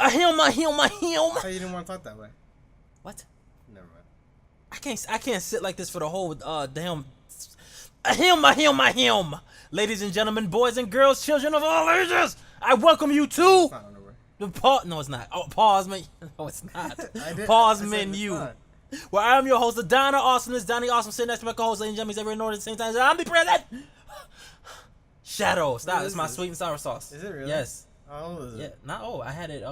A him. I thought you didn't want to talk that way. What? Never mind. I can't sit like this for the whole damn. A him. Ladies and gentlemen, boys and girls, children of all ages, I welcome you to It's not underwear. the No, it's not. Oh, pause me. No, it's not. I Pause said menu. it's not. Well, I'm your host, Adonna Awesomeness, Donnie Awesome, sitting next to my co-host, ladies and gentlemen, every North at the same time. I'm the president. Shadow. Stop. What It's is my this? sweet and sour sauce. Is it really? Yes. How old is it? Yeah. Not old. I had it.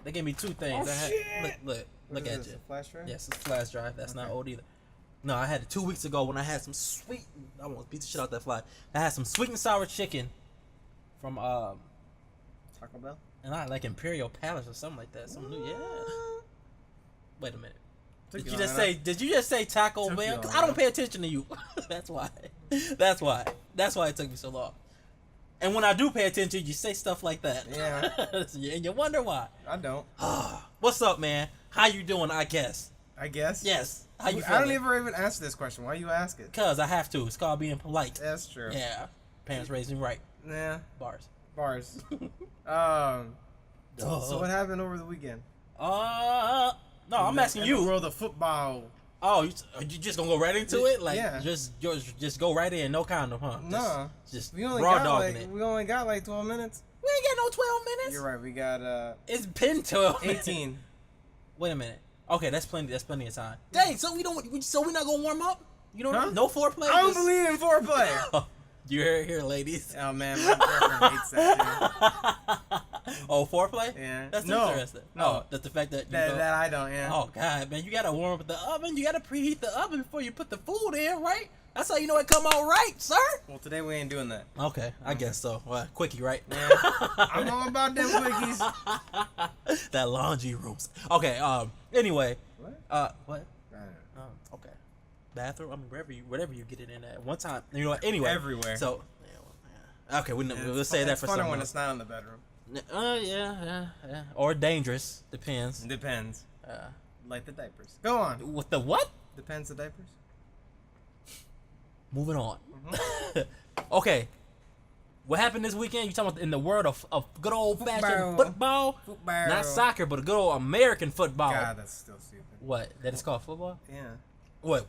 They gave me two things. Oh, I had, shit. Look What at is this, you. a flash drive? Yes, it's a flash drive. That's not Okay. old either. No, I had it 2 weeks ago when I had some sweet. I almost beat the shit out that fly. I had some sweet and sour chicken from Taco Bell? and I like Imperial Palace or something like that. Some new, yeah. Wait a minute. Took Did you you long just enough. say? Did you just say Taco Took Bell? you 'Cause long I don't enough. pay attention to you. That's why. That's why it took me so long. And when I do pay attention, you say stuff like that. Yeah. And you wonder why. I don't. What's up, man? How you doing? I guess. I guess. Yes. How you I feeling? don't even answer this question. Why you ask it? Cause I have to. It's called being polite. That's true. Yeah. Parents raised me right. Nah. Bars. Bars. Duh. So what happened over the weekend? No, I'm asking In you. the world of football. Oh, you just gonna go right into it? Like, Yeah. just go right in, no condom, huh? No. Just We only raw got dogging like it. we only got like 12 minutes. We ain't got no 12 minutes. You're right. We got It's been 12 minutes. 18. Wait a minute. Okay, that's plenty of time. Dang, so we're not gonna warm up? You don't Huh? no foreplay? I don't Just- believe in foreplay. You heard it here, ladies. Oh man, my girlfriend hates that Oh, foreplay? too. Yeah. That's no, interesting. No, Oh, that's the fact that you that, don't- that I don't. Yeah. Oh God, man, you gotta warm up the oven. You gotta preheat the oven before you put the food in, right? That's how you know it come out right, sir. Well, today we ain't doing that. Okay, I guess so. Well, quickie, right? Yeah. I'm all about them quickies. That laundry rooms. Okay. Anyway. What? What? I don't know. Okay. Bathroom. I mean, wherever you get it in at one time. You know what? Anyway. Everywhere. So. Yeah. Okay, we'll say that for funner someone when else. it's not in the bedroom. Yeah. Or dangerous. Depends. Depends. Uh, Like the diapers. Go on. with the what? Depends the diapers. Moving on. Mm-hmm. Okay. What happened this weekend? You talking about in the world of good old fashioned Football. football? Not soccer, but a good old American football. God, that's still stupid. What? That is called football? Yeah. What?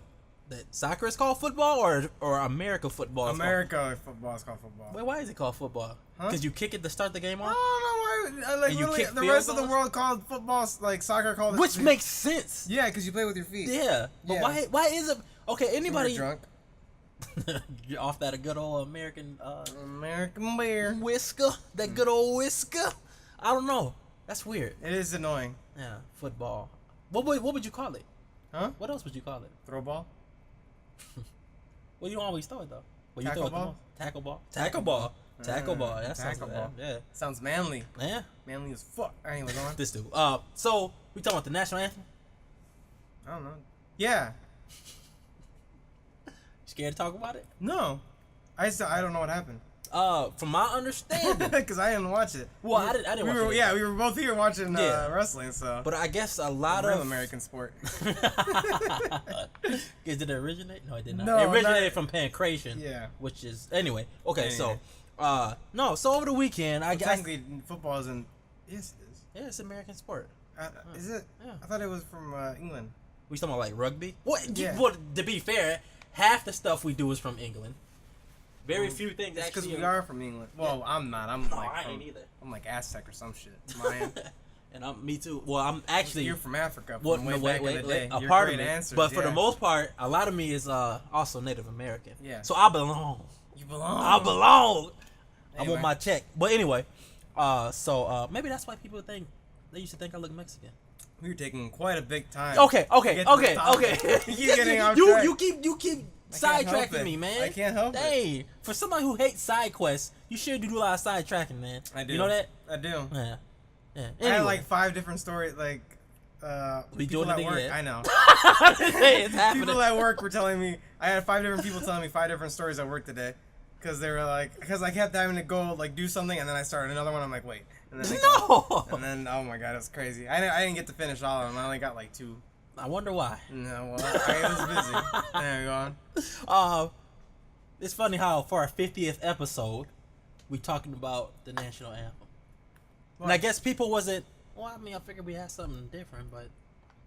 That soccer is called football or America football? Is America football is called football. Called, wait, why is it called football? Huh? Because you kick it to start the game I off? don't know why. Like And you literally, kick the field rest of the goals? world called football like soccer called it. Which makes sense. Yeah, because you play with your feet. Yeah. But Yeah. why is it okay, When anybody you're drunk. You're off that good old American American beer. whisker? That good old whisker? I don't know. That's weird. It is annoying. Yeah, football. What would you call it? Huh? What else would you call it? Throw ball. Well, you don't always throw it though. Well, you Tackle throw it the ball? most. Tackle ball. Tackle ball. Tackle ball. That sounds tackle bad. ball. Yeah. Sounds manly. Yeah. Manly as fuck. Anyway, go on. This dude. So we talking about the national anthem? I don't know. Yeah. Scared to talk about it? No. I don't know what happened. From my understanding. Because I didn't watch it. Well, I didn't We watch were, it. yeah, we were both here watching Yeah. wrestling, so. But I guess a lot Real of American sport. Did it originate? No, it did not. No, it originated not- from pancreation. Yeah. Which is anyway. Okay, Anyway. so no, so over the weekend I guess Technically, football isn't. Yes, it is. yeah, it's American sport. Is it? Yeah. I thought it was from England. We talking about like rugby? What? Yeah. Well, to be fair, half the stuff we do is from England. Very few things It's because actually. we are from England. Well, I'm not. I'm Oh, like I from, ain't either. I'm like Aztec or some shit. Mayan. And me too. Well, I'm actually. You're from Africa. From Well, way no, back wait, in the wait. day. A You're part of great me, answers, but for the yeah. most part, a lot of me is also Native American. Yeah. So I belong. You belong. I belong. I Anyway. want my check. But anyway, so maybe that's why people think they used to think I look Mexican. We were taking quite a big time. Okay. to get to the topic. You keep getting off track. You keep I can't help sidetracking it. me, man. I can't help it. Dang. For somebody who hates side quests, you should do a lot of sidetracking, man. I do. You know that? I do. Yeah. Yeah. I had Anyway. like 5 different stories. Like, We people doing at it work. again. I know. Hey, it's happening. People at work were telling me. I had 5 different people telling me 5 different stories at work today. Because they were like, because I kept having to go like do something, and then I started another one. I'm like, wait, and then and then oh my god, it was crazy. I didn't get to finish all of them. I only got like 2. I wonder why. No, well, I was busy. There we go. It's funny how for our 50th episode, we talking about the national anthem. And I guess people wasn't Well, I mean, I figured we had something different, but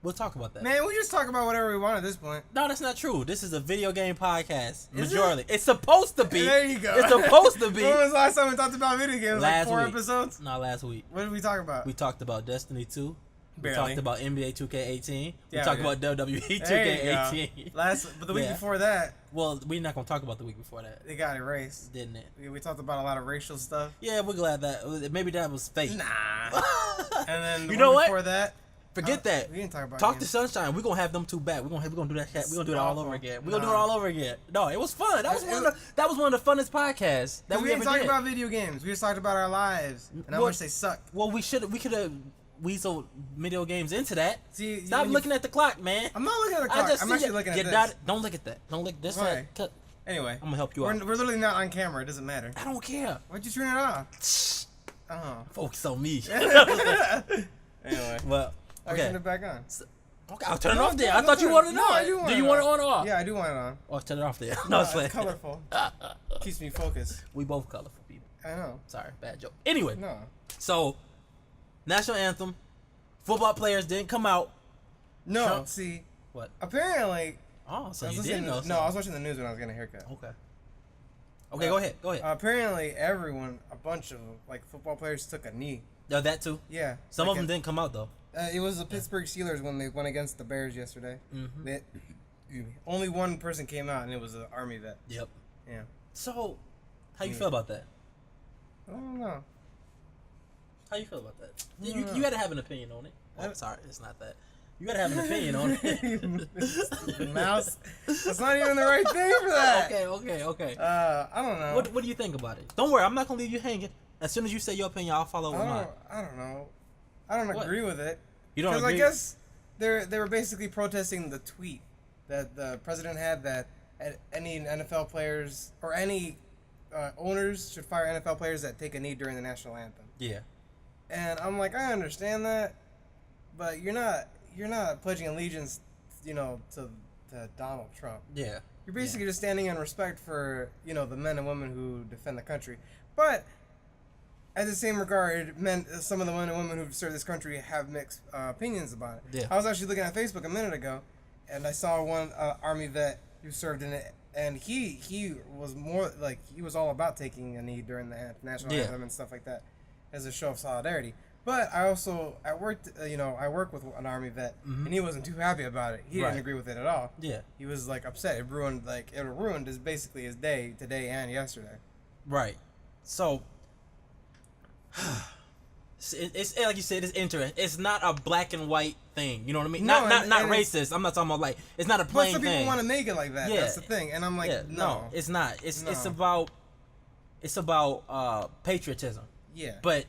we'll talk about that. Man, we just talk about whatever we want at this point. No, that's not true. This is a video game podcast. Is Majorly. It's supposed to be. There you go. It's supposed to be. When was the last time we talked about video games? Last Like 4 week. episodes? No, last week. What did we talk about? We talked about Destiny 2. Barely. We talked about NBA 2K18. We Yeah, talked we about WWE There 2K18. you go. But the week Yeah. before that, Well, we're not going to talk about the week before that, it got erased. didn't it? We talked about a lot of racial stuff. Yeah, we're glad that maybe that was fake. Nah. And then the You know one what? before that, Forget that. we didn't talk about Talk to games. Sunshine. We're gonna have them two back. We're gonna do that. We're gonna do it all Awful. over again. We're gonna do Nah. it all over again. No, it was fun. That was one of the funnest podcasts that we we didn't ever talk did. about video games. We just talked about our lives and how Well- much they suck. Well, we could have weaseled video games into that. See, Stop looking at the clock, man. I'm not looking at the I clock. just I'm see actually it. looking at You're this. not- don't look at that. Don't look this Why? side. Cut. Anyway, I'm gonna help you we're out. literally not on camera. It doesn't matter. I don't care. Why'd you turn it off? Oh. Focus on me. Anyway. Well, I okay. turn it back on. Okay, I'll turn it No, off there. no, I thought you no, wanted to no, know. I do want Do it you want it on. on or off? Yeah, I do want it on. Oh, turn it off there. No, No, it's it's fine. colorful. Keeps me focused. We both colorful people. I know. Sorry, bad joke. Anyway, No. so national anthem. Football players didn't come out. No, Trump- see, What? apparently... Oh, so I was you listening did know. to, no, I was watching the news when I was getting a haircut. Okay. Okay, go ahead. Go ahead. Apparently, a bunch of like football players took a knee. No, that too. Yeah. Some like of them didn't come out though. It was the Pittsburgh Steelers when they went against the Bears yesterday. Mhm. Only one person came out, and it was an Army vet. Yep. Yeah. So, how you Yeah. feel about that? I don't know. How you feel about that? I You, don't know. you got to have an opinion on it. Oh, sorry, it's not that. You got to have an opinion on it. Mouse. That's not even the right thing for that. Okay. I don't know. What do you think about it? Don't worry, I'm not gonna leave you hanging. As soon as you say your opinion, I'll follow with mine. I don't know. I don't What? agree with it. You don't Because agree? I guess they were basically protesting the tweet that the president had that any NFL players or any owners should fire NFL players that take a knee during the national anthem. Yeah. And I'm like, I understand that, but you're not pledging allegiance, to Donald Trump. Yeah. You're basically just standing in respect for, the men and women who defend the country. But at the same regard, some of the men and women who serve this country have mixed opinions about it. Yeah. I was actually looking at Facebook a minute ago, and I saw one Army vet who served in it, and he was more like he was all about taking a knee during the national Yeah. anthem and stuff like that as a show of solidarity. But I work with an Army vet, Mhm. and he wasn't too happy about it. He Right. didn't agree with it at all. Yeah. He was like upset. It ruined his basically his day today and yesterday. Right. So it's like you said, it's interesting. It's not a black and white thing. You know what I mean? No, not and racist. I'm not talking about like it's not a But plain some people thing. want to make it like that. Yeah. That's the thing. And I'm like, Yeah, no. it's not. It's No. it's about patriotism. Yeah. But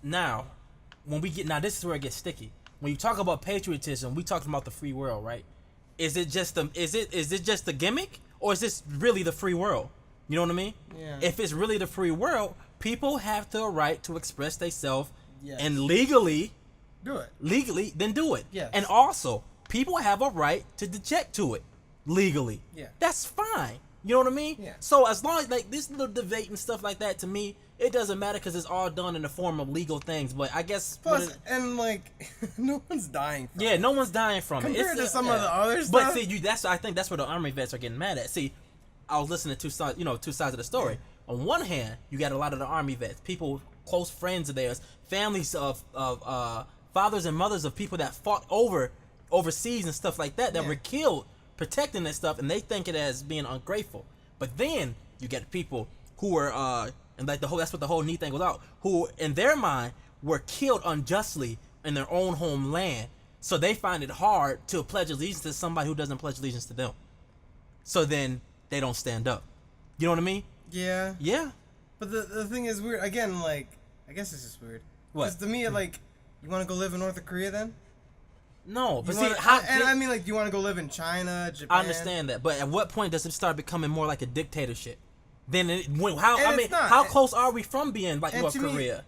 now, this is where it gets sticky. When you talk about patriotism, we talking about the free world, right? Is it just the gimmick, or is this really the free world? You know what I mean? Yeah. If it's really the free world, people have the right to express themselves, Yes. and legally, do it. then do it. Yes. And also, people have a right to object to it legally. Yeah. That's fine. You know what I mean? Yeah. So as long as like this little debate and stuff like that, to me, it doesn't matter because it's all done in the form of legal things. But I guess Plus, no one's dying from it. no one's dying from it. Compared to some of the other But stuff. see, I think that's where the Army vets are getting mad at. See, I was listening to two sides of the story. On one hand, you got a lot of the Army vets, people, close friends of theirs, families of fathers and mothers of people that fought overseas and stuff like that Yeah. were killed protecting that stuff, and they think it as being ungrateful. But then you get people who were and like that's what the whole knee thing was out, who in their mind were killed unjustly in their own homeland, so they find it hard to pledge allegiance to somebody who doesn't pledge allegiance to them. So then they don't stand up. You know what I mean? Yeah. Yeah. But the thing is weird. Again, like, I guess it's just weird. What? 'Cause to me, like, you want to go live in North Korea then? No, but You see, wanna, I mean, like, do you want to go live in China, Japan? I understand that, but at what point does it start becoming more like a dictatorship? Then how And it's not. how close are we from being like And North to me, Korea?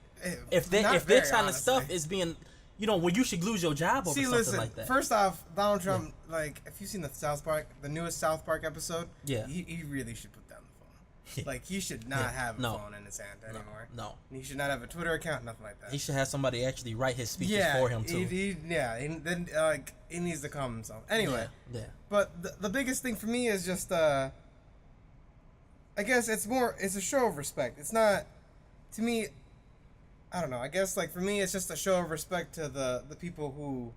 If not their very, kind of stuff honestly. is being, when you should lose your job over See, something listen. like that. First off, Donald Trump, like, if you've seen the newest South Park episode, Yeah. he really should put down the phone. Like, he should not have a No. phone in his hand anymore. No. He should not have a Twitter account, nothing like that. He should have somebody actually write his speeches yeah, for him too. Then he needs to calm himself. Anyway, Yeah. but the biggest thing for me is just I guess it's a show of respect. It's not, to me, I don't know. I guess like for me, it's just a show of respect to the people who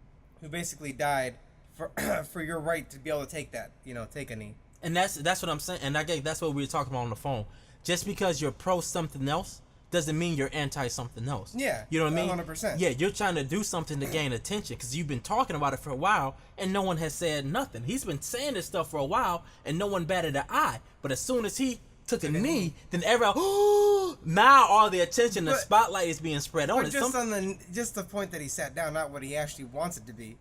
basically died for for your right to be able to take that, take a knee. And that's what I'm saying. And I guess that's what we were talking about on the phone. Just because you're pro something else doesn't mean you're anti something else. Yeah, you know what I mean? 100%. Yeah, you're trying to do something to gain attention because you've been talking about it for a while and no one has said nothing. He's been saying this stuff for a while and no one batted an eye. But as soon as he took a knee, then everyone, now all the attention, the spotlight is being spread on it. Just the point that he sat down, not what he actually wants it to be.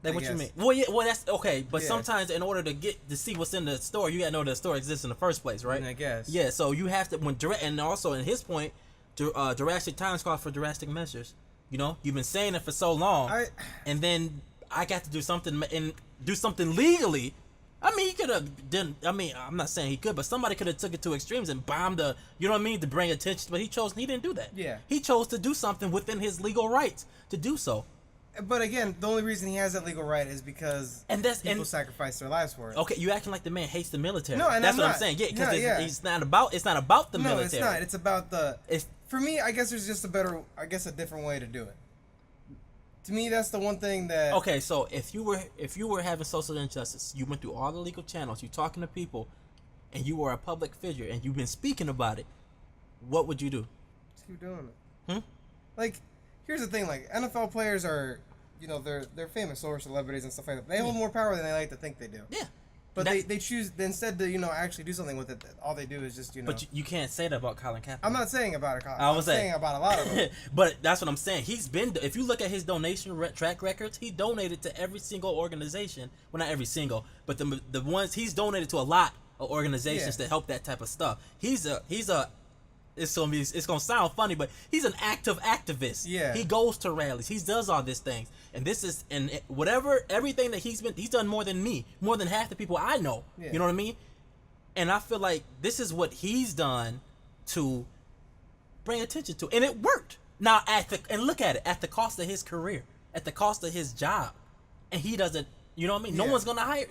Like, what you mean? Well, yeah, that's okay. But sometimes, in order to see what's in the store, you gotta know the store exists in the first place, right? I guess. Yeah. So you have to and also in his point, Jurassic Times calls for drastic measures. You've been saying it for so long, and then I got to do something and do something legally. I mean, he could have done. I mean, I'm not saying he could, but somebody could have took it to extremes and bombed to bring attention. But he didn't do that. Yeah. He chose to do something within his legal rights to do so. But again, the only reason he has that legal right is because people sacrifice their lives for it. Okay, you acting like the man hates the military. No, and that's I'm what not. I'm saying. Yeah, because it's not about the military. No, it's not. It's about for me, I guess there's just a different way to do it. To me, that's the one thing that. Okay, so if you were having social injustice, you went through all the legal channels, you talking to people, and you were a public figure, and you've been speaking about it, what would you do? Just keep doing it. Like, here's the thing: like NFL players are, they're famous or celebrities and stuff like that. They hold more power than they like to think they do. Yeah. But they choose instead to actually do something with it. All they do is just But you can't say that about Colin Kaepernick. I'm not saying about it. I'm saying about a lot of them. But that's what I'm saying. If you look at his donation track records, he donated to every single organization. Well, not every single, but the ones he's donated to a lot of organizations to help that type of stuff. He's a. It's gonna sound funny, but he's an active activist. Yeah. He goes to rallies. He does all these things, and everything that he's done more than me, more than half the people I know. Yeah. You know what I mean? And I feel like this is what he's done to bring attention to, and it worked. Now and look at it, at the cost of his career, at the cost of his job, and he doesn't. You know what I mean? No one's gonna hire.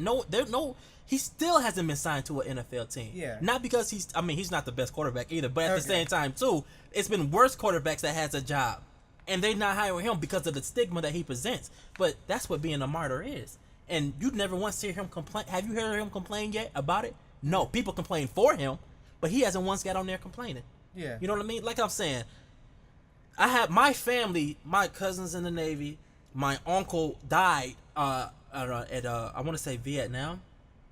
He still hasn't been signed to an NFL team. Yeah. Not because he's not the best quarterback either, but at the same time too, it's been worse quarterbacks that has a job, and they're not hiring him because of the stigma that he presents. But that's what being a martyr is. And you never once hear him complain. Have you heard him complain yet about it? No. People complain for him, but he hasn't once got on there complaining. Yeah. You know what I mean? Like I'm saying, I have my family, my cousins in the Navy. My uncle died at I want to say Vietnam.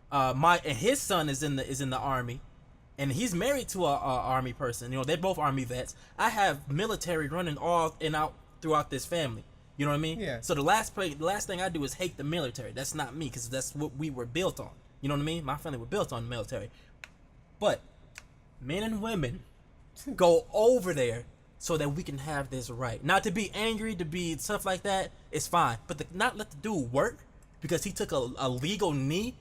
And his son is in the army, and he's married to a army person. They're both army vets. I have military running all and out throughout this family. You know what I mean? Yeah. So the last thing I do is hate the military. That's not me, because that's what we were built on. You know what I mean? My family were built on the military. But men and women go over there so that we can have this right. Not to be angry, to be stuff like that, it's fine. But not let the dude work because he took a legal knee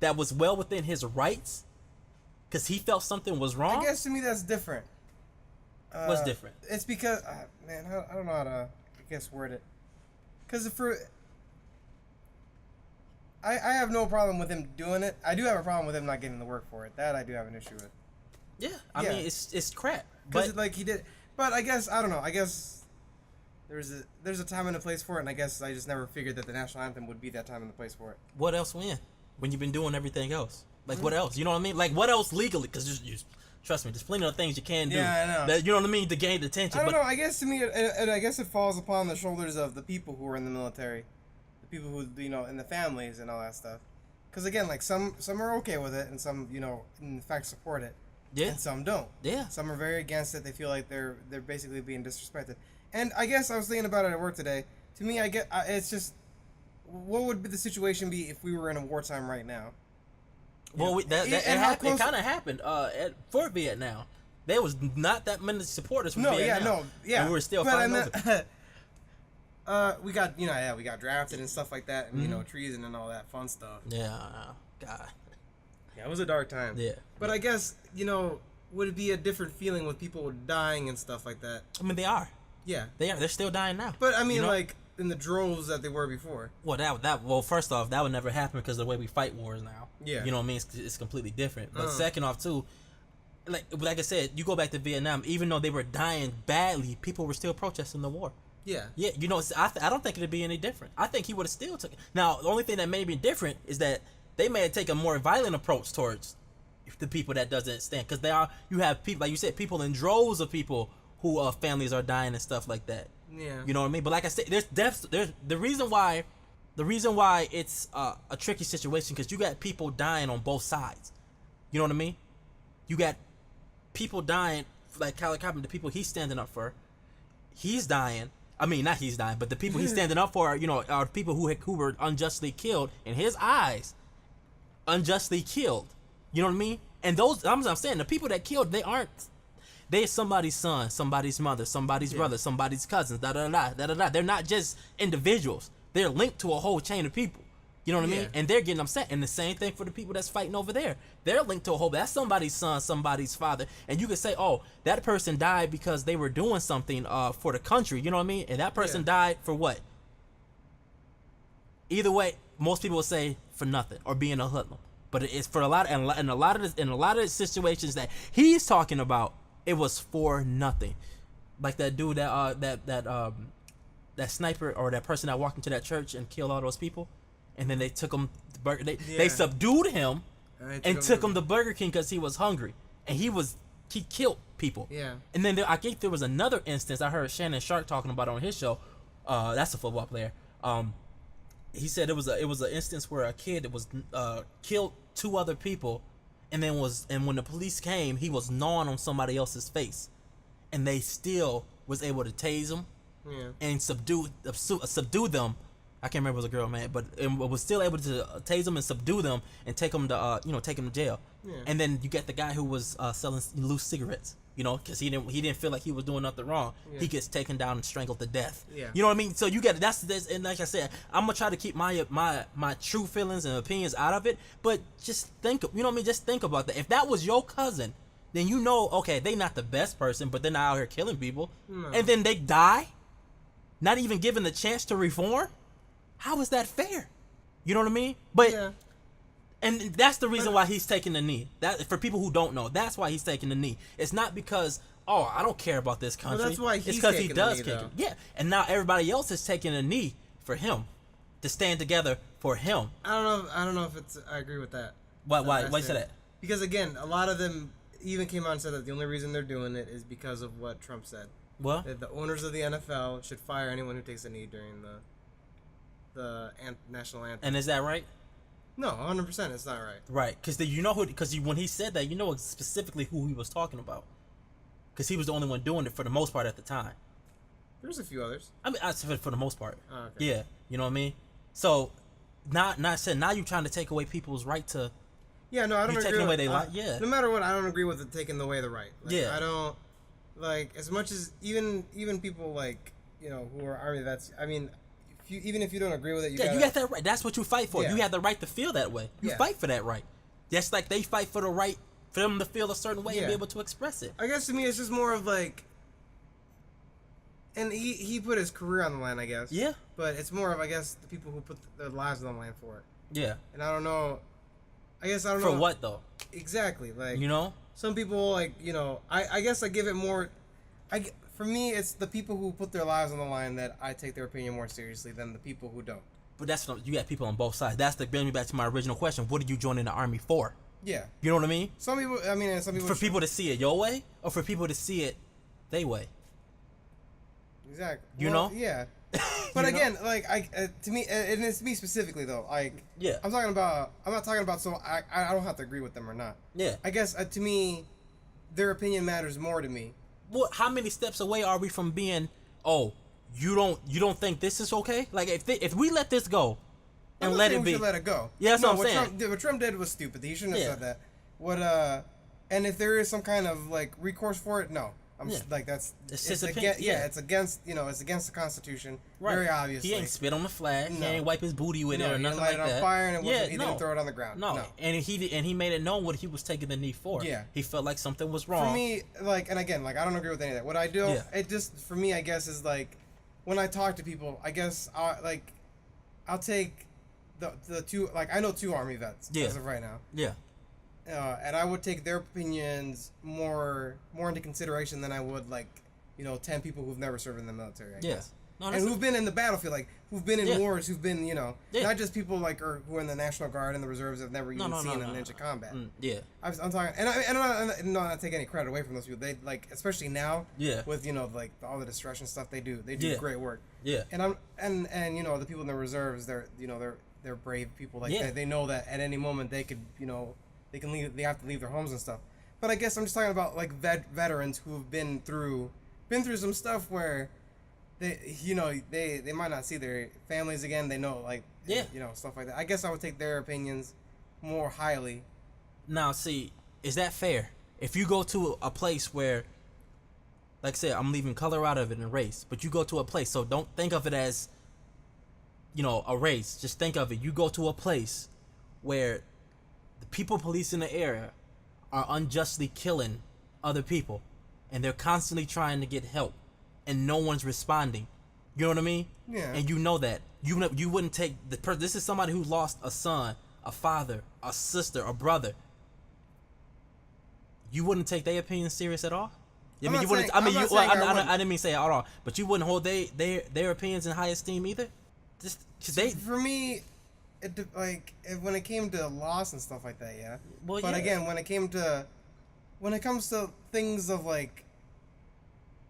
that was well within his rights because he felt something was wrong. I guess to me that's different. What's different? It's because, man, I don't know how to, word it. Because I have no problem with him doing it. I do have a problem with him not getting the work for it. That I do have an issue with. Yeah, I mean it's crap. Because he did, but I guess I don't know. I guess there's a time and a place for it, and I guess I just never figured that the national anthem would be that time and the place for it. What else when you've been doing everything else? Like what else? You know what I mean? Like what else legally? Because trust me, there's plenty of things you can do. Yeah, I know. That, you know what I mean? To gain attention. I don't know. I guess to me, I guess it falls upon the shoulders of the people who are in the military, the people who and the families and all that stuff. Because again, like some are okay with it, and some in fact support it. Yeah. And some don't. Yeah. Some are very against it. They feel like they're basically being disrespected. And I guess I was thinking about it at work today. To me, it's just, what would the situation be if we were in a wartime right now? Well, it kind of happened for Vietnam. There was not that many supporters from Vietnam. And we were still fighting over. We got we got drafted and stuff like that, and treason and all that fun stuff. Yeah, God. Yeah, it was a dark time. Yeah. But I guess, would it be a different feeling with people dying and stuff like that? I mean, they are. Yeah. They are. They're still dying now. But I mean, like in the droves that they were before. Well, first off, that would never happen because of the way we fight wars now. Yeah. You know what I mean? It's completely different. But second off, too, like I said, you go back to Vietnam, even though they were dying badly, people were still protesting the war. Yeah. Yeah, I don't think it'd be any different. I think he would have still took it. Now, the only thing that may be different is that they may take a more violent approach towards the people that doesn't stand, because you have people, like you said, people in droves of people who families are dying and stuff like that. Yeah. You know what I mean? But like I said, there's the reason why it's a tricky situation, because you got people dying on both sides. You know what I mean? You got people dying, like Khaled Kaepernick, the people he's standing up for. He's dying. I mean, not he's dying, but the people he's standing up for, are people who were unjustly killed in his eyes. Unjustly killed. You know what I mean? And I'm saying, the people that killed, they're somebody's son, somebody's mother, somebody's brother, somebody's cousins, da-da-da. They're not just individuals. They're linked to a whole chain of people. You know what I mean? And they're getting upset. And the same thing for the people that's fighting over there. They're linked to a whole... That's somebody's son, somebody's father. And you could say, oh, that person died because they were doing something for the country. You know what I mean? And that person died for what? Either way, most people will say for nothing or being a hoodlum. But it's for a lot of situations that he's talking about, it was for nothing. Like that dude that sniper or that person that walked into that church and killed all those people. And then they took him. They subdued him and took him to Burger King because he was hungry, and he killed people. Yeah. And then I think there was another instance I heard Shannon Sharp talking about on his show. That's a football player. He said it was an instance where a kid was killed 2 other people, and when the police came, he was gnawing on somebody else's face, and they still was able to tase him and subdue them. I can't remember if it was a girl, man, but it was still able to tase them and subdue them and take them to jail. Yeah. And then you get the guy who was selling loose cigarettes, because he didn't feel like he was doing nothing wrong. Yeah. He gets taken down and strangled to death. Yeah. You know what I mean? So you get that's and like I said, I'm gonna try to keep my true feelings and opinions out of it. But just think, Just think about that. If that was your cousin, then okay, they not the best person, but they're not out here killing people, and then they die, not even given the chance to reform. How is that fair? You know what I mean? But and that's the reason why he's taking the knee. That for people who don't know, that's why he's taking the knee. It's not because I don't care about this country. Well, that's why he's it's because he does kick it. Yeah, and now everybody else is taking a knee for him to stand together for him. I don't know if I agree with that. Why you say that? Because again, a lot of them even came out and said that the only reason they're doing it is because of what Trump said. What? That the owners of the NFL should fire anyone who takes a knee during the national anthem. And is that right? No, 100% it's not right. Right, because when he said that, specifically who he was talking about. Because he was the only one doing it for the most part at the time. There's a few others. I mean, I said for the most part. Oh, okay. Yeah, you know what I mean? So, now you're trying to take away people's right to... Yeah, no, I don't agree taking away with... yeah. No matter what, I don't agree with it taking away the right. Yeah. I don't... as much as... Even people, who are Army vets... I mean... Even if you don't agree with it, you got that right. That's what you fight for. Yeah. You have the right to feel that way. You fight for that right. Just like they fight for the right for them to feel a certain way and be able to express it. I guess to me, it's just more of and he put his career on the line, I guess. Yeah. But it's more of, I guess, the people who put their lives on the line for it. Yeah. And I don't know. I guess I don't know. For what though? Exactly. Some people I guess I give it more. For me, it's the people who put their lives on the line that I take their opinion more seriously than the people who don't. But you got people on both sides. That's bring me back to my original question. What are you joining the Army for? Yeah. You know what I mean? Some people. For people to see it your way, or for people to see it their way. Exactly. You know? Yeah. But again, to me, and it's me specifically though. Yeah. I'm not talking about. So I don't have to agree with them or not. Yeah. I guess to me, their opinion matters more to me. Well, how many steps away are we from being? You don't think this is okay? Like if we let this go, and let it be, we should let it go. Yeah, that's what I'm saying. What Trump did was stupid. He shouldn't have said that. And if there is some kind of recourse for it, no. Like that's it's his against, opinion. Yeah, it's against it's against the Constitution. right. Very obviously. He ain't spit on the flag. No. He ain't wipe his booty with it or he nothing light like it that. on fire and he no. didn't throw it on the ground. No. And he made it known what he was taking the knee for. Yeah. He felt like something was wrong. For me, like, and again, like, I don't agree with any of that. What I do, Yeah. it just, for me, I guess, is like, when I talk to people, I guess, I'll take the two, like, I know 2 Army vets as of right now. Yeah. And I would take their opinions more into consideration than I would, like, 10 people who've never served in the military, I guess. No, and who've been in the battlefield, like, who've been in wars, who've been, not just people, like, who are in the National Guard and the reserves have never even seen an inch of combat. Yeah. I'm talking, and I'm not taking any credit away from those people. They, like, especially now, with, like, all the destruction stuff they do great work. Yeah. And the people in the reserves, they're brave people. Like, they know that at any moment they could, they have to leave their homes and stuff. But I guess I'm just talking about, like, veterans who've been through some stuff where they might not see their families again. They know, like, stuff like that. I guess I would take their opinions more highly. Now, see, is that fair? If you go to a place where, like I said, I'm leaving color out of it and race, but you go to a place, so don't think of it as, a race. Just think of it. You go to a place where the people policing the area are unjustly killing other people, and they're constantly trying to get help, and no one's responding. You know what I mean? Yeah. And you know that. You wouldn't take the person. This is somebody who lost a son, a father, a sister, a brother. You wouldn't take their opinion serious at all? I mean, you wouldn't. I didn't mean say it at all, but you wouldn't hold their opinions in high esteem either. Just for me, when it came to loss and stuff like that, yeah. Well, but again, when it comes to things of like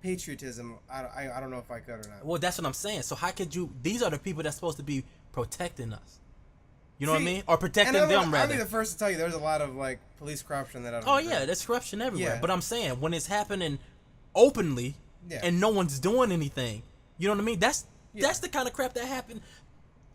patriotism, I don't know if I could or not. Well, that's what I'm saying. So how could you? These are the people that's supposed to be protecting us. You know what I mean? Or protecting them, rather. I'll be the first to tell you, there's a lot of, like, police corruption that I don't agree. Yeah, there's corruption everywhere. Yeah. But I'm saying, when it's happening openly and no one's doing anything, you know what I mean? That's the kind of crap that happened.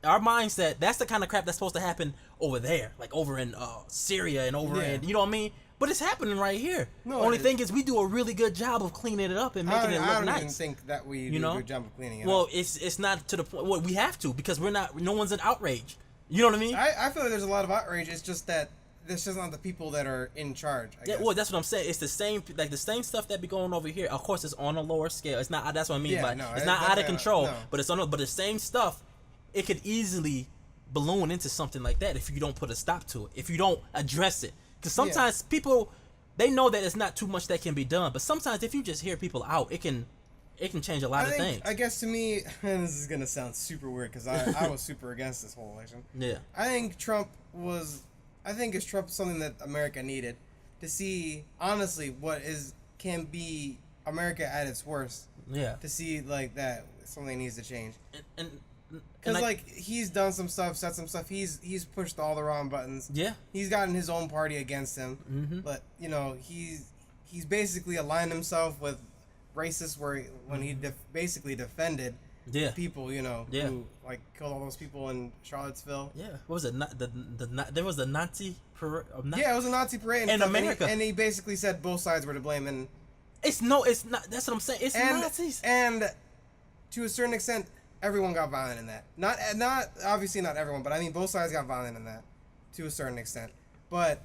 Our mindset, that's the kind of crap that's supposed to happen over there. Like, over in Syria and over in, you know what I mean? But it's happening right here. No, Only thing is, we do a really good job of cleaning it up and making it look nice. I don't even think that we do a good job of cleaning it up. Well, it's not to the point. Well, we have to, because no one's in outrage. You know what I mean? I feel like there's a lot of outrage. It's just that this is not the people that are in charge. I guess. Well, that's what I'm saying. It's the same stuff that be going over here. Of course, it's on a lower scale. It's not. That's what I mean. It's not out of control. No. But it's on. But the same stuff, it could easily balloon into something like that if you don't put a stop to it. If you don't address it, because sometimes people, they know that it's not too much that can be done. But sometimes if you just hear people out, it can change a lot of things. I guess to me, and this is gonna sound super weird because I was super against this whole election. Yeah. I think Trump something that America needed to see honestly what can be America at its worst. Yeah. To see like that something needs to change. Because like he's done some stuff, said some stuff. He's pushed all the wrong buttons. Yeah. He's gotten his own party against him. Mm-hmm. But he's basically aligned himself with racists when he basically defended people, who like killed all those people in Charlottesville. Yeah, what was it? There was a Nazi parade. Yeah, it was a Nazi parade in America, and he basically said both sides were to blame. And it's not. That's what I'm saying. It's Nazis. And to a certain extent, everyone got violent in that. Not obviously not everyone, but I mean both sides got violent in that to a certain extent. But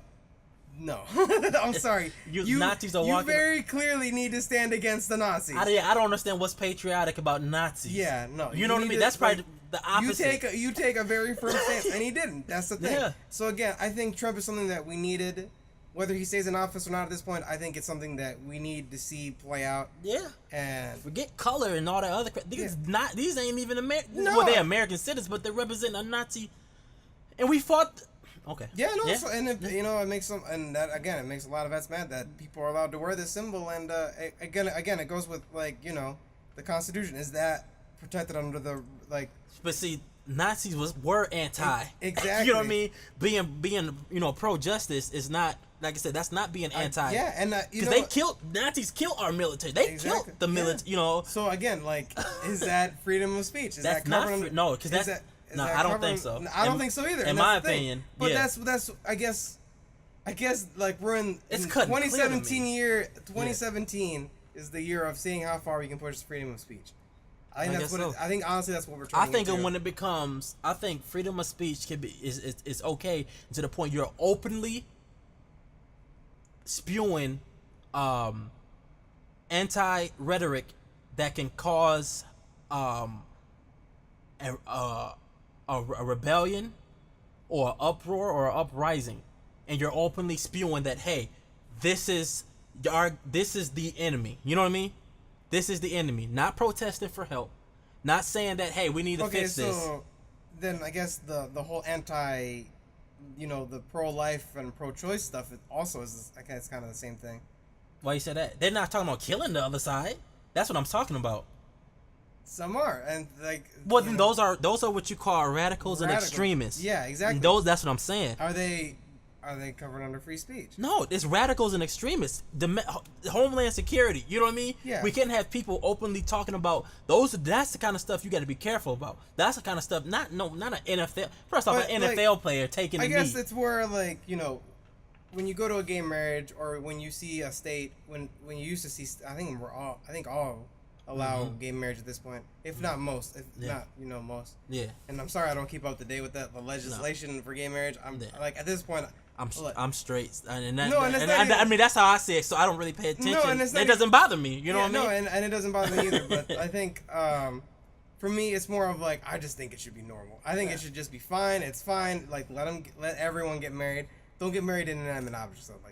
no, I'm sorry. Nazis are you walking. Very clearly need to stand against the Nazis. I don't understand what's patriotic about Nazis. Yeah, no. You know what I mean? That's probably the opposite. You take a very firm stance, and he didn't. That's the thing. Yeah. So again, I think Trump is something that we needed. Whether he stays in office or not at this point, I think it's something that we need to see play out. Yeah. And forget color and all that other crap. These ain't even American. No. Well, they're American citizens, but they represent a Nazi. And we fought. Okay. Yeah, no, yeah. It makes some, and that again, it makes a lot of vets mad that people are allowed to wear this symbol, and again, it goes with the Constitution. Is that protected under the like? But see, Nazis were anti. Exactly. You know what I mean? Being pro justice is not, like I said, that's not being anti. Yeah, and because Nazis killed our military. They killed the military. Yeah. So again, is that freedom of speech? Is that covered no, because that's. No, I don't think so. I don't think so either. In my opinion, but that's I guess like we're in it's 2017 2017. is the year of seeing how far we can push freedom of speech. I think I that's guess what. so. I think honestly that's what we're I trying. think into. when it becomes, I think freedom of speech can be is okay to the point you're openly spewing anti rhetoric that can cause a rebellion or uproar or uprising, and you're openly spewing that, hey, this is the enemy. You know what I mean? This is the enemy. Not protesting for help. Not saying that, hey, we need to fix this. Okay, so then I guess the whole anti, the pro-life and pro-choice stuff also is, I guess, kind of the same thing. Why you say that? They're not talking about killing the other side. That's what I'm talking about. Some are, and like. Well, then those are what you call radicals and extremists. Yeah, exactly. And that's what I'm saying. Are they covered under free speech? No, it's radicals and extremists. Homeland Security. You know what I mean? Yeah. We can't have people openly talking about those. That's the kind of stuff you got to be careful about. That's the kind of stuff. Not an NFL. First off, an NFL player taking. I guess it's where when you go to a gay marriage or when you see a state when you used to see, I think all allow gay marriage at this point, if not most, not most. Yeah. And I'm sorry I don't keep up to date with the legislation for gay marriage. I'm like at this point. I'm straight, I mean that's how I see it. So I don't really pay attention. No, and it doesn't bother me. You know what I mean? No, and it doesn't bother me either. But I think for me, it's more of like I just think it should be normal. I think it should just be fine. It's fine. Like let everyone get married. Don't get married in inanimate objects. So like.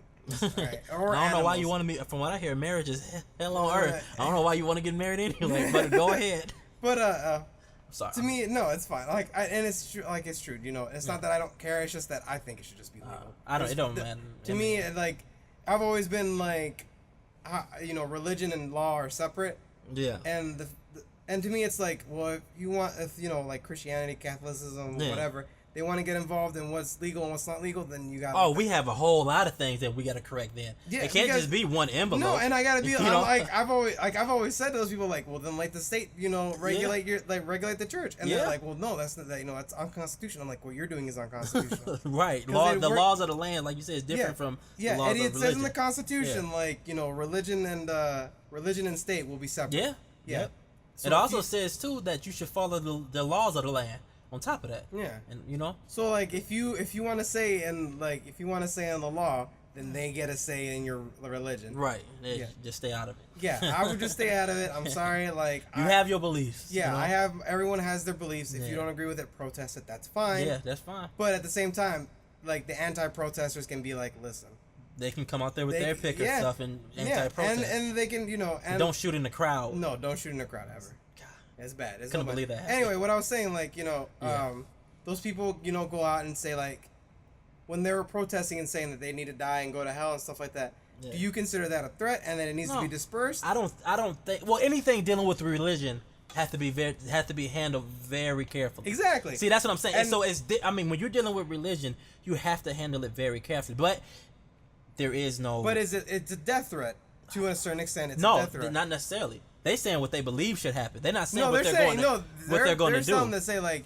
Right. Or I don't know why you want to be. From what I hear, marriage is hell on earth. I don't know why you want to get married anyway. But go ahead. But sorry. To me, no, it's fine. Like, and it's true. Like, it's true. It's not that I don't care. It's just that I think it should just be legal. It don't matter. To me, like, I've always been like, religion and law are separate. Yeah. And and to me, it's like, well, if like Christianity, Catholicism, whatever, they want to get involved in what's legal and what's not legal, then you got. Oh, we have a whole lot of things that we got to correct. Then it can't just be one envelope. No, and I gotta be. I've always said to those people like, well, then let the state, regulate regulate the church, and they're like, well, no, that's that's unconstitutional. I'm like, what you're doing is unconstitutional. Right. The laws of the land, like you said, is different from the laws and it of says in the Constitution, religion and state will be separate. Yeah. Yeah. So it also says too that you should follow the laws of the land. On top of that, and So like, if you want to say in the law, then they get a say in your religion. Right. Just stay out of it. Yeah, I would just stay out of it. I'm sorry. Like you have your beliefs. Yeah, I have. Everyone has their beliefs. If you don't agree with it, protest it. That's fine. Yeah, that's fine. But at the same time, like the anti-protesters can be like, listen. They can come out there with their pick of stuff and anti-protest. And they can, and don't shoot in the crowd. No, don't shoot in the crowd ever. It's bad. Couldn't believe that. Anyway, what I was saying, like, those people, go out and say, like, when they were protesting and saying that they need to die and go to hell and stuff like that, do you consider that a threat and that it needs to be dispersed? I don't think. Well, anything dealing with religion has to be handled very carefully. Exactly. See, that's what I'm saying. And so when you're dealing with religion, you have to handle it very carefully. But there is no. But it's a death threat to a certain extent. It's no, a death threat. Not necessarily. They saying what they believe should happen. They're not saying what they're going to do. There's some that say like,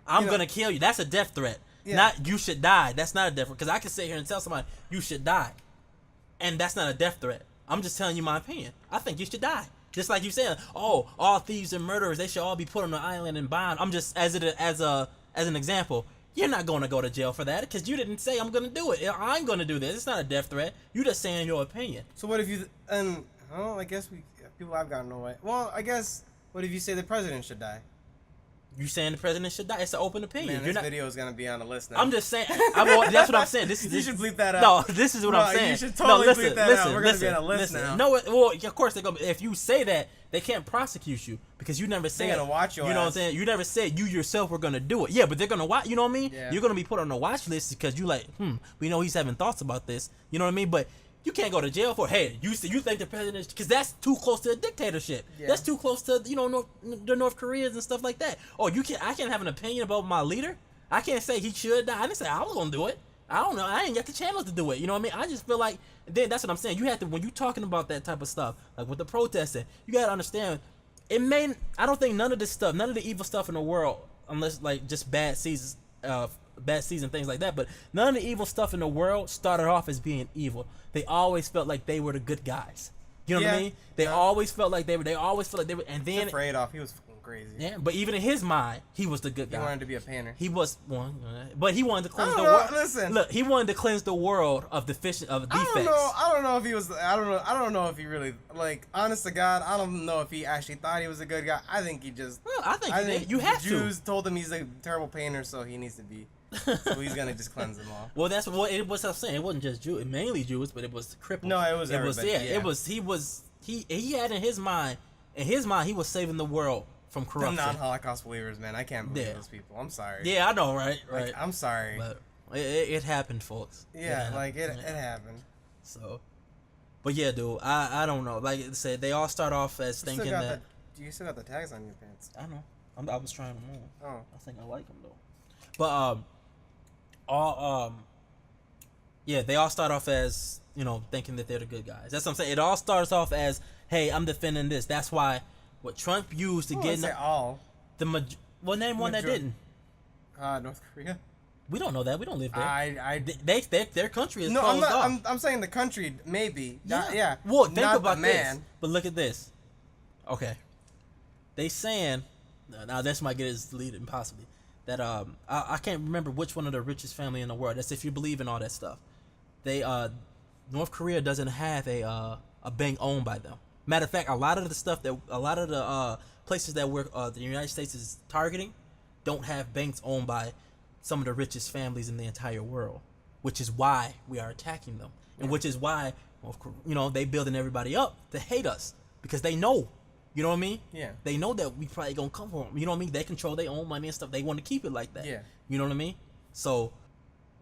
I'm gonna kill you. That's a death threat. Yeah. Not you should die. That's not a death threat. Because I can sit here and tell somebody you should die, and that's not a death threat. I'm just telling you my opinion. I think you should die. Just like you said, all thieves and murderers, they should all be put on an island and bound. I'm just as an example. You're not going to go to jail for that because you didn't say I'm going to do it. I'm going to do this. It's not a death threat. You just saying your opinion. So what if you I guess people have gotten away. Well, I guess what if you say the president should die? You saying the president should die? It's an open opinion. Man, this video is gonna be on the list now. I'm just saying. That's what I'm saying. You should bleep that out. No, this is what I'm saying. You should totally bleep that out. We're gonna be on a list now. No, well, of course they're gonna. If you say that, they can't prosecute you because you never said. They're gonna watch your You know what I'm saying? You never said you yourself were gonna do it. Yeah, but they're gonna watch. You know what I mean? Yeah. You're gonna be put on the watch list because you like, we know he's having thoughts about this. You know what I mean? But you can't go to jail for, hey, you think the president is, because that's too close to a dictatorship. Yeah. That's too close to, the North Koreans and stuff like that. Oh, I can't have an opinion about my leader. I can't say he should die. I didn't say I was going to do it. I don't know. I ain't got the channels to do it. You know what I mean? I just feel like, then that's what I'm saying. You have to, when you're talking about that type of stuff, like with the protesting, you got to understand, I don't think none of this stuff, none of the evil stuff in the world, unless like just bad season, things like that, but none of the evil stuff in the world started off as being evil. They always felt like they were the good guys. You know what I Yeah. mean? They always felt like they were. They always felt like they were. And then Afraid off. He was fucking crazy. yeah, but even in his mind, he was the good He guy. wanted to be a painter. He was one, but he wanted to cleanse I the don't know, world. listen. Look, he wanted to cleanse the world of defects. I don't know if he was. I don't know if he really, like, honest to God. I don't know if he actually thought he was a good guy. I think he just. Well, I think he did. You have the Jews told him he's a terrible painter, so he needs to be. So he's gonna just cleanse them all. Well, that's what it was. I was saying it wasn't just Jews, mainly Jews, but it was cripples. No, it was everybody, yeah. It was. He had in his mind. In his mind, he was saving the world from The corruption. non-Holocaust believers, man. I can't believe those people. I'm sorry. Yeah, I know, right? Right. Like, I'm sorry. But it happened, folks. Yeah, it happened. So, but yeah, dude, I don't know. Like I said, they all start off as thinking that. You still got the tags on your pants. I know. I was trying them on. Oh. I think I like them though. But yeah, they all start off as thinking that they're the good guys. That's what I'm saying. It all starts off as, hey, I'm defending this. That's why what Trump used to get all name one that didn't. North Korea. We don't know that. We don't live there. Their their country is no. closed off. I'm saying the country maybe. Yeah. Well, think not about the this. man. But look at this. Okay. They saying now this might get us deleted possibly that I can't remember which one of the richest family in the world. That's if you believe in all that stuff. They North Korea doesn't have a bank owned by them. Matter of fact, a lot of the places that the United States is targeting don't have banks owned by some of the richest families in the entire world, which is why we are attacking them, and which is why they building everybody up to hate us because they know. You know what I mean? Yeah. They know that we probably gonna come for them. You know what I mean? They control their own money and stuff. They want to keep it like that. Yeah. You know what I mean? So,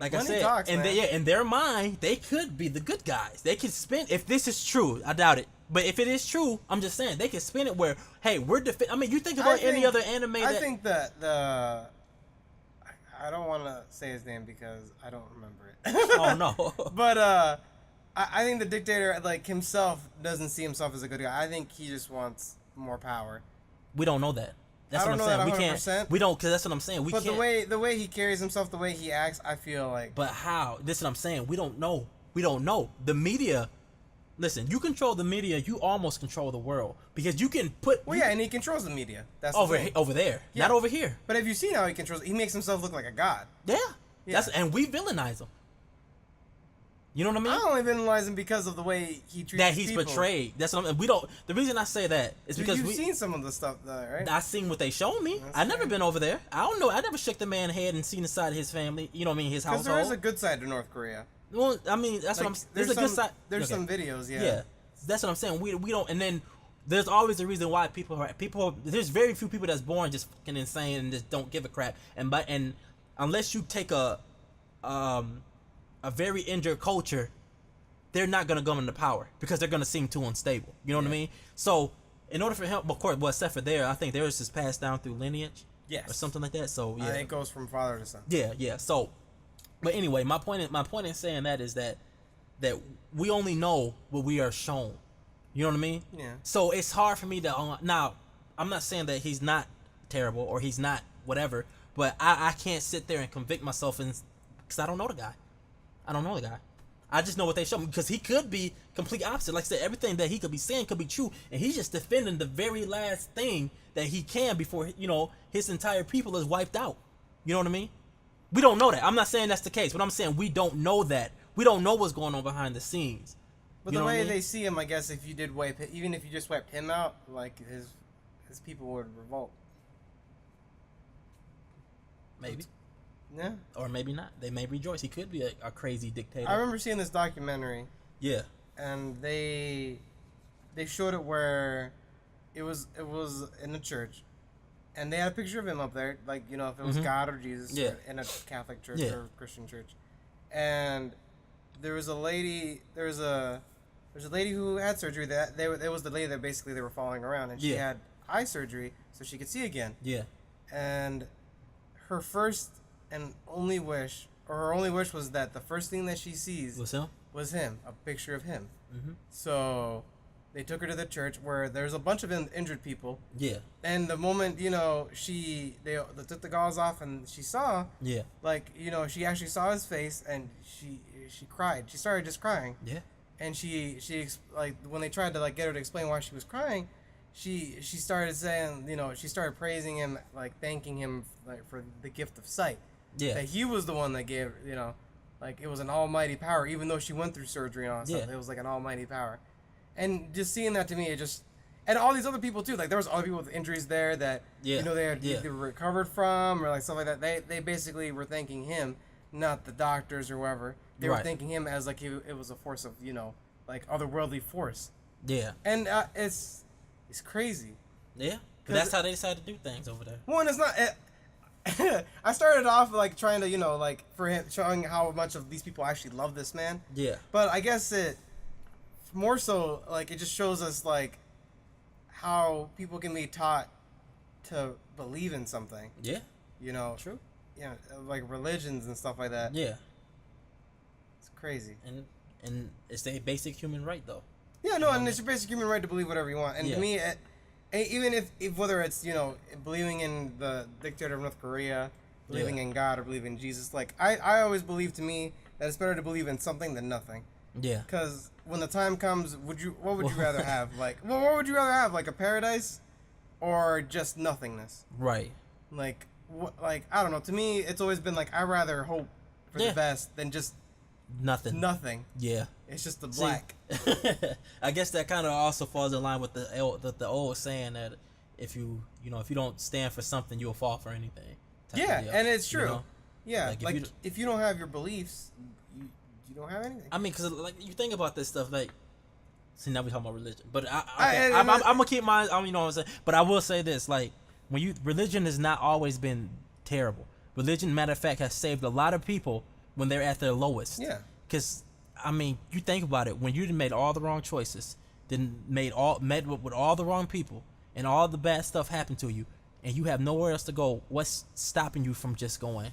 like Money I said, talks, and man. in their mind, they could be the good guys. They could spin. If this is true, I doubt it. But if it is true, I'm just saying they can spin it where, hey, we're I mean, you think about any other anime. I think that I don't want to say his name because I don't remember it. Oh no. But I think the dictator, like himself, doesn't see himself as a good guy. I think he just wants more power. We don't know that. That's I don't what I'm know saying. that 100%. We don't, because that's what I'm saying. But the way he carries himself, the way he acts, I feel like. But how? This is what I'm saying. We don't know. We don't know. The media. Listen, you control the media. You almost control the world because you can put. Well, yeah, and he controls the media. That's over the over there, yeah. not over here. But have you seen how he controls? He makes himself look like a god. Yeah. Yeah. And we villainize him. You know what I mean? I only villainize him because of the way he treats that he's people. betrayed. That's what we don't. The reason I say that is because you've seen some of the stuff, though, right? I seen what they showed me. That's I never fair. been over there. I don't know. I never shook the man's head and seen the side of his family. You know what I mean? His household. Because there is a good side to North Korea. Well, I mean, that's what I'm. There's a good side. There's Okay. some videos, yeah. Yeah, that's what I'm saying. We don't. And then there's always a reason why people. There's very few people that's born just fucking insane and just don't give a crap. And unless you take a very injured culture, they're not gonna go into power because they're gonna seem too unstable. You know what I mean? So in order for him, of course, well, except for there, I think theirs is passed down through lineage, Yes. or something like that. So yeah, It goes from father to son. yeah. So, but anyway, my point in saying that is that we only know what we are shown. You know what I mean? Yeah. So it's hard for me to now. I'm not saying that he's not terrible or he's not whatever, but I can't sit there and convict myself because I don't know the guy. I don't know the guy. I just know what they show me because he could be complete opposite. Like I said, everything that he could be saying could be true, and he's just defending the very last thing that he can before his entire people is wiped out. You know what I mean? We don't know that. I'm not saying that's the case, but I'm saying we don't know that. We don't know what's going on behind the scenes. But You the know what way I mean? they see him, I guess, if you did wipe, even if you just wiped him out, like his people would revolt. Maybe. Yeah. Or maybe not. They may rejoice. He could be a crazy dictator. I remember seeing this documentary, Yeah. and they showed it where it was in a church, and they had a picture of him up there, like if it was God or Jesus, Yeah. or in a Catholic church Yeah. or Christian church, and there was a lady. There's a lady who had surgery. It was the lady that basically they were following around, and she Yeah. had eye surgery so she could see again. Yeah. And her first and only wish, or her only wish, was that the first thing that she sees What's him? was him, a picture of him. Mm-hmm. So they took her to the church where there's a bunch of injured people, Yeah. and the moment they took the gauze off and she saw, Yeah. she actually saw his face, and she cried. She started just crying, Yeah. and she like when they tried to like get her to explain why she was crying, she started saying, you know, she started praising him, like thanking him like for the gift of sight. Yeah. That he was the one that gave, you know, like it was an almighty power, even though she went through surgery and all that stuff. It was like an almighty power. And just seeing that to me, it just, and all these other people too, like there was other people with injuries there that, you know, they recovered from, or like stuff like that. They basically were thanking him, not the doctors or whoever. They were thanking him as like it was a force of, you know, like otherworldly force. Yeah. And it's crazy. Yeah. But that's how they decide to do things over there. Well, and it's not. I started off like trying to, you know, like for him showing how much of these people actually love this man. Yeah. But I guess it more so like it just shows us like how people can be taught to believe in something. Yeah. You know. True. Yeah, like religions and stuff like that. Yeah. It's crazy. And it's a basic human right though. Yeah, no, and it's your basic human right to believe whatever you want. And to me, even if whether it's, you know, believing in the dictator of North Korea, believing in God, or believing in Jesus, like I always believe, to me, that it's better to believe in something than nothing. Yeah. Because when the time comes, what would you rather have? Like, well, what would you rather have? Like a paradise, or just nothingness? Right. Like, like I don't know. To me, it's always been like I'd rather hope for the best than just nothing. Yeah. It's just the black. I guess that kind of also falls in line with the old saying that if you don't stand for something, you'll fall for anything. Yeah, and it's true. You know? Yeah, like if you don't have your beliefs, you don't have anything. I mean, because like you think about this stuff, like, see, now we talking about religion, but I'm gonna keep mine. You know what I'm saying? But I will say this, like, religion has not always been terrible. Religion, matter of fact, has saved a lot of people when they're at their lowest. Yeah. Because, I mean, you think about it, when you made all the wrong choices, then met with all the wrong people, and all the bad stuff happened to you, and you have nowhere else to go, what's stopping you from just going?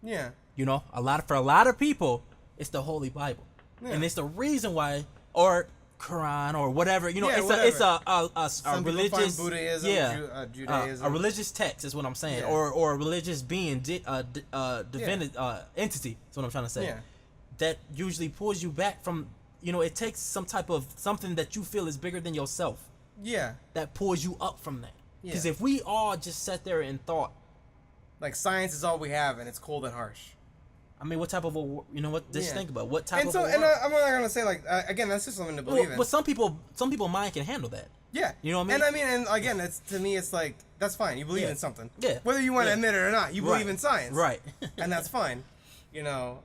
Yeah. You know, for a lot of people, it's the Holy Bible. Yeah. And it's the reason why, or Quran, or whatever, you know, it's a religious, Buddhism, Judaism. A religious text is what I'm saying, or a religious being, entity, is what I'm trying to say. Yeah. That usually pulls you back from, you know, it takes some type of something that you feel is bigger than yourself. Yeah. That pulls you up from that. Because if we all just sat there and thought, like, science is all we have and it's cold and harsh. I mean, what type of you know what? Just think about what type and of. So, and I'm not gonna say like again, that's just something to believe in. But some people mind can handle that. Yeah. You know what I mean? And I mean, and again, it's to me, it's like that's fine. You believe in something. Yeah. Whether you want to admit it or not, you believe in science. Right. And that's fine. You know,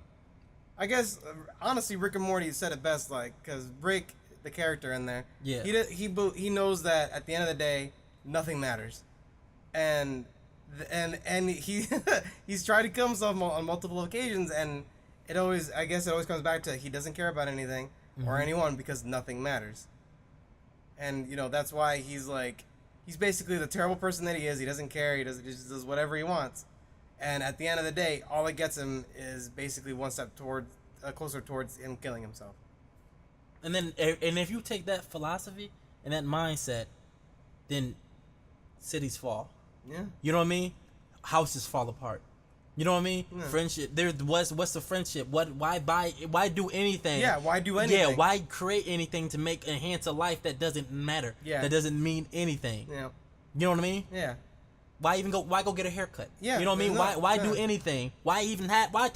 I guess honestly, Rick and Morty said it best. Like, because Rick, the character in there, he knows that at the end of the day, nothing matters, and he he's tried to kill himself on multiple occasions, and it always comes back to he doesn't care about anything or anyone because nothing matters. And you know, that's why he's basically the terrible person that he is. He doesn't care. He just does whatever he wants. And at the end of the day, all it gets him is basically one step closer towards him killing himself. And then, if you take that philosophy and that mindset, then cities fall. Yeah. You know what I mean? Houses fall apart. You know what I mean? Yeah. Friendship. What's the friendship? Why do anything? Yeah. Why do anything? Yeah. Why create anything to enhance a life that doesn't matter? Yeah. That doesn't mean anything. Yeah. You know what I mean? Yeah. Why go get a haircut? Yeah. You know what I mean? Why do anything? Why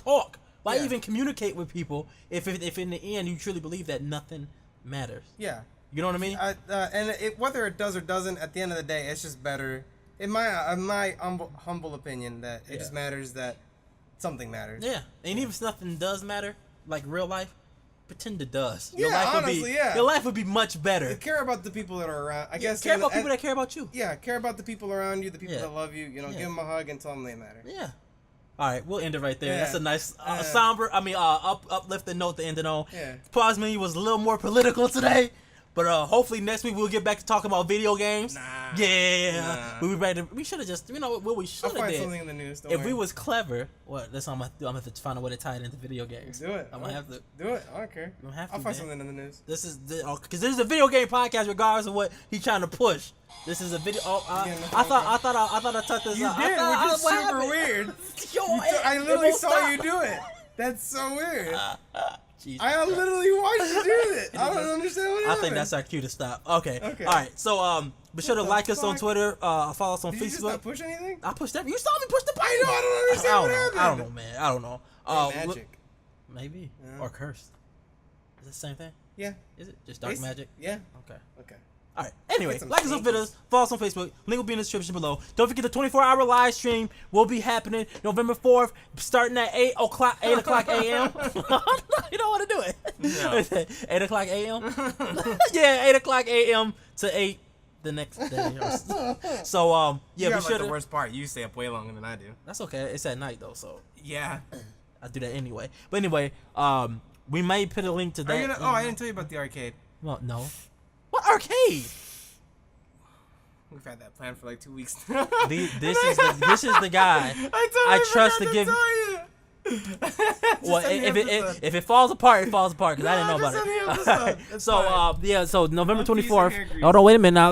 talk? Why even communicate with people if in the end you truly believe that nothing matters? Yeah. You know what I mean? Whether it does or doesn't, at the end of the day, it's just better. In my humble opinion, that it just matters that something matters. Yeah, and even if nothing does matter, like real life, pretend it does. Yeah, honestly, your life would be much better. Care about the people that are around. I guess care about people that care about you. Yeah, care about the people around you, the people that love you. You know, give them a hug and tell them they matter. Yeah. All right, we'll end it right there. Yeah. That's a nice, uplifting note to end it on. Yeah. Plasmini was a little more political today. But hopefully next week we'll get back to talking about video games. We should have just, what we should have did. I'll find something in the news. If we was clever, that's what I'm gonna have to find a way to tie it into video games. Do it. I'm gonna have to do it. I don't care. I'll find something in the news. This is because this is a video game podcast, regardless of what he's trying to push. This is a video. I thought I tucked this you out. You did, which is super weird. I literally saw you do it. That's so weird. Jesus I Christ. literally watched you do it. I don't understand what I happened. think that's our cue to stop. Okay. Okay. All right. So be sure to like us on fuck? Twitter. Follow us on Did you just Facebook. not push anything? I pushed that. You saw me push the button. I know. I don't understand what happened. I don't know, man. I don't know. Magic. Maybe Yeah. or cursed. Is it the same thing? Yeah. Is it just dark magic? Yeah. Okay. Okay. All right. Anyway, Get some like us on stinkies. Twitter, follow us on Facebook. Link will be in the description below. Don't forget the 24-hour live stream will be happening November 4th, starting at 8 o'clock a.m. You don't want to do it. No. 8 o'clock a.m. Yeah, 8 o'clock a.m. to 8 the next day. So yeah, You be have sure like to. the worst part. You stay up way longer than I do. That's okay. It's at night though, so Yeah. I do that anyway. But anyway, we may put a link to that. Are you gonna, oh, I didn't tell you about the arcade. Well, no. What arcade? We've had that plan for like 2 weeks. This is the guy I trust to give. Well, if it falls apart, it falls apart because I didn't know about it. It's So fine. yeah, so November No peas and 24th. hair grease. Hold on, wait a minute now.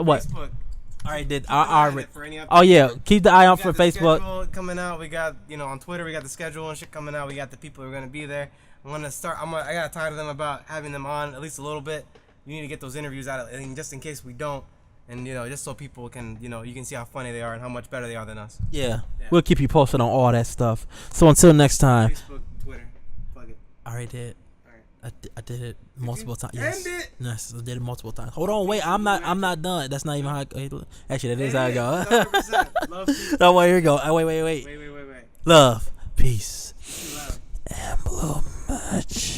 What? Facebook. All right, did Keep an eye our on it for any oh updates. yeah, keep the eye out We for got the Facebook. schedule coming out. We got, on Twitter, we got the schedule and shit coming out. We got the people who are gonna be there. I'm gonna start. I gotta talk to them about having them on at least a little bit. You need to get those interviews out, and just in case we don't, and just so people can, you can see how funny they are and how much better they are than us. Yeah, we'll keep you posted on all that stuff. So until next time, Facebook, Twitter, plug it. I already did. All right. I did it multiple times. Yes. End it. Yes, I did it multiple times. Hold on, wait. I'm not done. That's not even how. Actually, that is how I go. 100%. Love, peace. No, wait, here we go. Wait. Wait. Love, peace, Too loud. and blow much.